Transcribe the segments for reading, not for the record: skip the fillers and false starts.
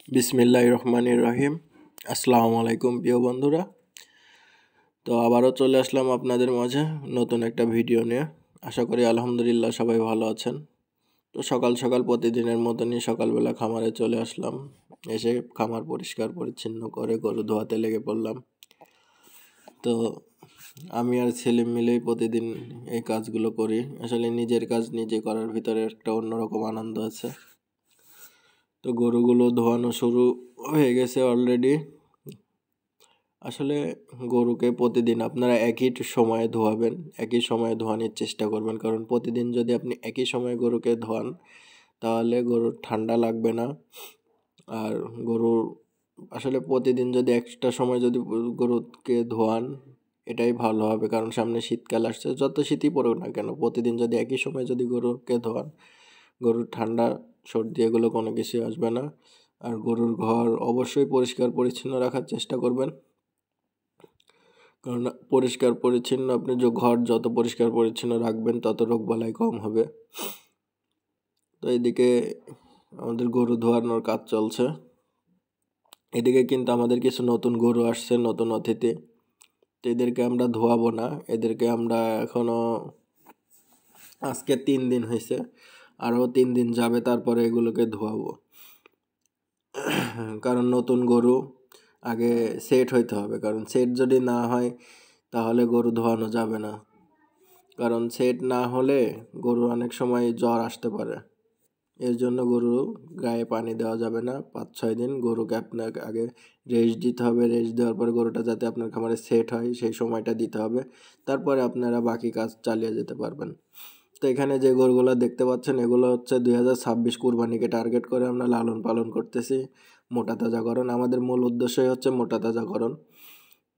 বিসমিল্লাহির রহমানির রহিম। আসসালামু আলাইকুম প্রিয় বন্ধুরা। তো আবারও চলে আসলাম আপনাদের মাঝে নতুন একটা ভিডিও নিয়ে। আশা করি আলহামদুলিল্লাহ সবাই ভালো আছেন। তো সকাল সকাল প্রতিদিনের মতনই সকালবেলা খামারে চলে আসলাম। এসে খামার পরিষ্কার পরিচ্ছন্ন করে গরু ধোয়াতে লেগে পড়লাম। তো আমি আর ছেলে মিলেই প্রতিদিন এই কাজগুলো করি। আসলে নিজের কাজ নিজে করার ভিতরে একটা অন্যরকম আনন্দ আছে। তো গরুগুলো ধোয়ানো শুরু হয়ে গেছে অলরেডি। আসলে গরুকে প্রতিদিন আপনারা একই সময়ে ধোয়াবেন, একই সময়ে ধোয়ানোর চেষ্টা করবেন, কারণ প্রতিদিন যদি আপনি একই সময়ে গরুকে ধোয়ান তাহলে গরুর ঠান্ডা লাগবে না। আর গরুর আসলে প্রতিদিন যদি একটা সময় যদি গরুকে ধোয়ান এটাই ভালো হবে, কারণ সামনে শীতকাল আসছে। যত শীতই পড়ুক না কেন প্রতিদিন যদি একই সময় যদি গরুকে ধোয়ান, গরুর ঠান্ডা সর্দি এগুলো কোনো কিছু আসবে না। আর গরুর ঘর অবশ্যই পরিষ্কার পরিচ্ছন্ন রাখার চেষ্টা করবেন, কারণ পরিষ্কার পরিচ্ছন্ন আপনি ঘর যত পরিষ্কার পরিচ্ছন্ন রাখবেন তত রোগবালাই কম হবে। তো এদিকে আমাদের গরু ধোয়ানোর কাজ চলছে। এদিকে কিন্তু আমাদের কিছু নতুন গরু আসছে, নতুন অতিথি। তো এদেরকে আমরা ধোয়াবো না, এদেরকে আমরা এখনো আজকে 3 দিন হয়েছে, আরও 3 দিন যাবে তারপরে এগুলোকে ধোয়াবো। কারণ নতুন গরু আগে সেট হইতে হবে, কারণ সেট যদি না হয় তাহলে গরু ধোয়ানো যাবে না। কারণ সেট না হলে গরু অনেক সময় জ্বর আসতে পারে। এর জন্য গরু গায়ে পানি দেওয়া যাবে না 5-6 দিন। গরুকে আপনাকে আগে রেস্ট দিতে হবে। রেস্ট দেওয়ার পরে গরুটা যাতে আপনার খামারে সেট হয় সেই সময়টা দিতে হবে, তারপরে আপনারা বাকি কাজ চালিয়ে যেতে পারবেন। তো এখানে যে গরুগুলো দেখতে পাচ্ছেন এগুলো হচ্ছে 2026 কুরবানিকে টার্গেট করে আমরা লালন পালন করতেছি। মোটা তাজাকরণ আমাদের মূল উদ্দেশ্যই হচ্ছে মোটা তাজাকরণ।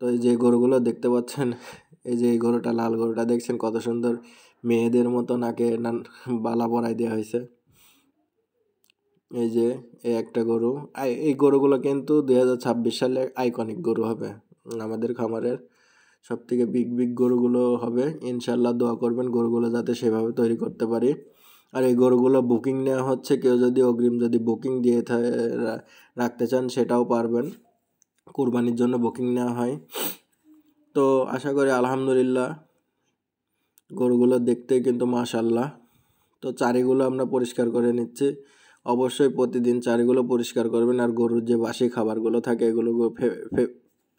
তো এই যে গরুগুলো দেখতে পাচ্ছেন, এই যে এই গরুটা, লাল গরুটা দেখছেন কত সুন্দর মেয়েদের মতো নাকে বালা পরাই দেওয়া হয়েছে। এই যে এই একটা গরু, এই গরুগুলো কিন্তু 2026 সালে আইকনিক গরু হবে আমাদের খামারের। সব থেকে বিগ বিগ গরুগুলো হবে ইনশাল্লাহ। দোয়া করবেন গরুগুলো যাতে সেভাবে তৈরি করতে পারি। আর এই গরুগুলো বুকিং নেওয়া হচ্ছে, কেউ যদি অগ্রিম যদি বুকিং দিয়ে রাখতে চান সেটাও পারবেন। কুরবানির জন্য বুকিং নেওয়া হয়। তো আশা করি আলহামদুলিল্লাহ গরুগুলো দেখতে কিন্তু মাশাল্লাহ। তো চারিগুলো আমরা পরিষ্কার করে নিচ্ছি। অবশ্যই প্রতিদিন চারিগুলো পরিষ্কার করবেন। আর গরুর যে বাসি খাবারগুলো থাকে এগুলো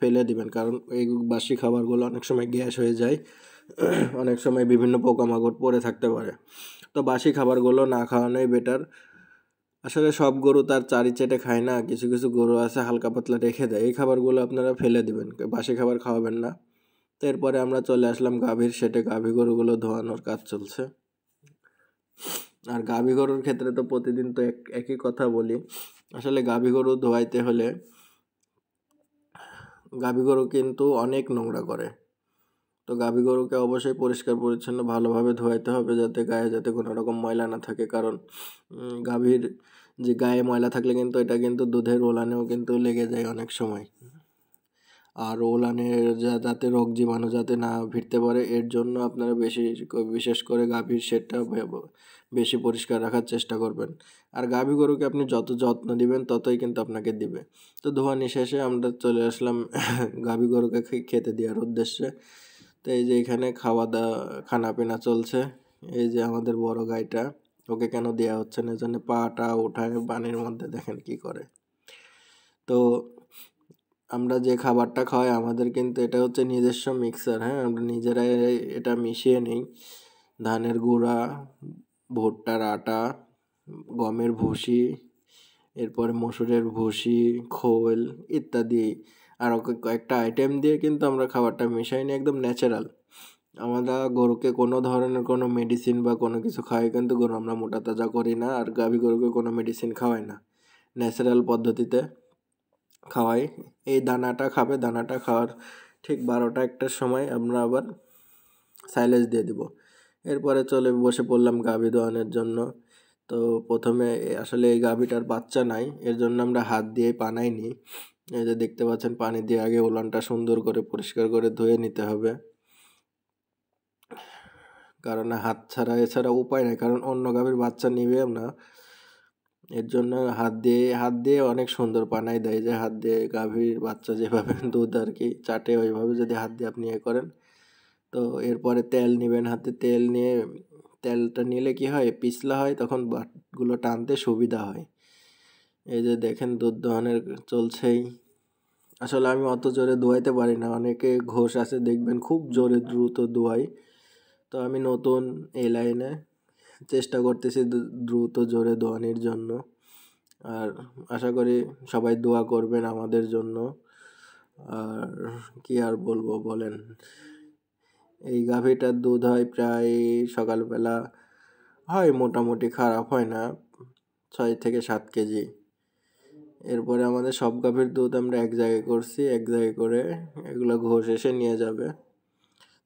ফেলে দিবেন, কারণ এই বাসি খাবারগুলো অনেক সময় গ্যাস হয়ে যায়, অনেক সময় বিভিন্ন পোকামাকড় পড়ে থাকতে পারে। তো বাসি খাবারগুলো না খাওয়ানোই বেটার। আসলে সব গরু তার চারি চেটে খায় না, কিছু কিছু গরু আছে হালকা পাতলা রেখে দেয়, এই খাবারগুলো আপনারা ফেলে দিবেন, বাসি খাবার খাওয়াবেন না। তো এরপরে আমরা চলে আসলাম গাভীর সেটে। গাভী গরুগুলো ধোয়ানোর কাজ চলছে। আর গাভী গরুর ক্ষেত্রে তো প্রতিদিন তো একই কথা বলি। আসলে গাভী গরু ধোয়াইতে হলে গাভী গরু কিন্তু অনেক নোংরা করে। তো গাভী গরুকে অবশ্যই পরিষ্কার পরিচ্ছন্ন ভালোভাবে ধোয়াইতে হবে, যাতে গায়ে যাতে কোনো রকম ময়লা না থাকে। কারণ গাভীর যে গায়ে ময়লা থাকলে কিন্তু এটা কিন্তু দুধের ওলানেও কিন্তু লেগে যায় অনেক সময়। আর ওলানের যাতে রোগ জীবাণু যাতে না ভিড়তে পারে এর জন্য আপনারা বিশেষ করে গাভীর শেডটা বেশি পরিষ্কার রাখার চেষ্টা করবেন। আর গাভী গরুকে আপনি যত যত্ন দিবেন ততই কিন্তু আপনাকে দিবে। তো ধোয়ানি শেষে আমরা চলে আসলাম গাভী গরুকে খেতে দেওয়ার উদ্দেশ্যে। তো এই যে এখানে খাওয়া দাওয়া খানা পিনা চলছে। এই যে আমাদের বড় গাইটা, ওকে কেন দেওয়া হচ্ছে না, জন্য পাটা উঠায় পানির মধ্যে দেখেন কি করে। তো আমরা যে খাবারটা খাওয়াই আমাদের কিন্তু এটা হচ্ছে নিজস্ব মিক্সার। হ্যাঁ, আমরা নিজেরাই এটা মিশিয়ে নিই। ধানের গুঁড়া, ভুট্টার আটা, গমের ভুসি, এরপরে মসুরের ভুসি, খোল ইত্যাদি আরও কয়েকটা আইটেম দিয়ে কিন্তু আমরা খাবারটা মিশাই নিই, একদম ন্যাচারাল। আমরা গরুকে কোনো ধরনের কোনো মেডিসিন বা কোনো কিছু খাওয়াই কিন্তু গরু আমরা মোটা তাজা করি না। আর গাভী গরুকে কোনো মেডিসিন খাওয়াই না, ন্যাচারাল পদ্ধতিতে খাওয়াই। এই দানাটা খাবে, দানাটা খাওয়ার ঠিক 12টা-1টার সময় আমরা আবার সাইলেজ দিয়ে দিব। এরপরে চলে বসে পড়লাম গাভী দোয়ানোর জন্য। তো প্রথমে আসলে এই গাভীটার বাচ্চা নাই, এর জন্য আমরা হাত দিয়ে পানাই নিই। এই যে দেখতে পাচ্ছেন পানি দিয়ে আগে উলানটা সুন্দর করে পরিষ্কার করে ধুয়ে নিতে হবে, কারণ হাত ছাড়া এছাড়া উপায় নেই, কারণ অন্য গাভীর বাচ্চা নিবে না। এর জন্য হাত দিয়ে অনেক সুন্দর পানাই দেয়, যে হাত দিয়ে গাভীর বাচ্চা যেভাবে দুধ আর কি চাটে, ওইভাবে যদি হাত দিয়ে আপনি করেন। তো এরপরে তেল নেবেন, হাতে তেল নিয়ে, তেলটা নিলে কি হয়, পিছলা হয়, তখন বাটগুলো টানতে সুবিধা হয়। এই যে দেখেন দুধ দোহানের চলছেই। আসলে আমি অত জোরে দোয়াইতে পারি না, অনেকে ঘোষ আছে দেখবেন খুব জোরে দ্রুত দোয়াই। তো আমি নতুন এই লাইনে, চেষ্টা করতেছি দ্রুত জোরে দোয়ানির জন্য। আর আশা করি সবাই দোয়া করবেন আমাদের জন্য। আর কি আর বলবো বলেন, এই গাভীটার দুধ হয় প্রায় সকালবেলা, হয় মোটামুটি, খারাপ হয় না, 6 থেকে 7 কেজি। এরপরে আমাদের সব গাভীর দুধ আমরা এক জায়গায় করছি, এক জায়গায় করে এগুলো ঘোষ এসে নিয়ে যাবে।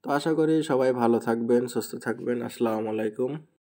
তো আশা করি সবাই ভালো থাকবেন, সুস্থ থাকবেন। আসসালামু আলাইকুম।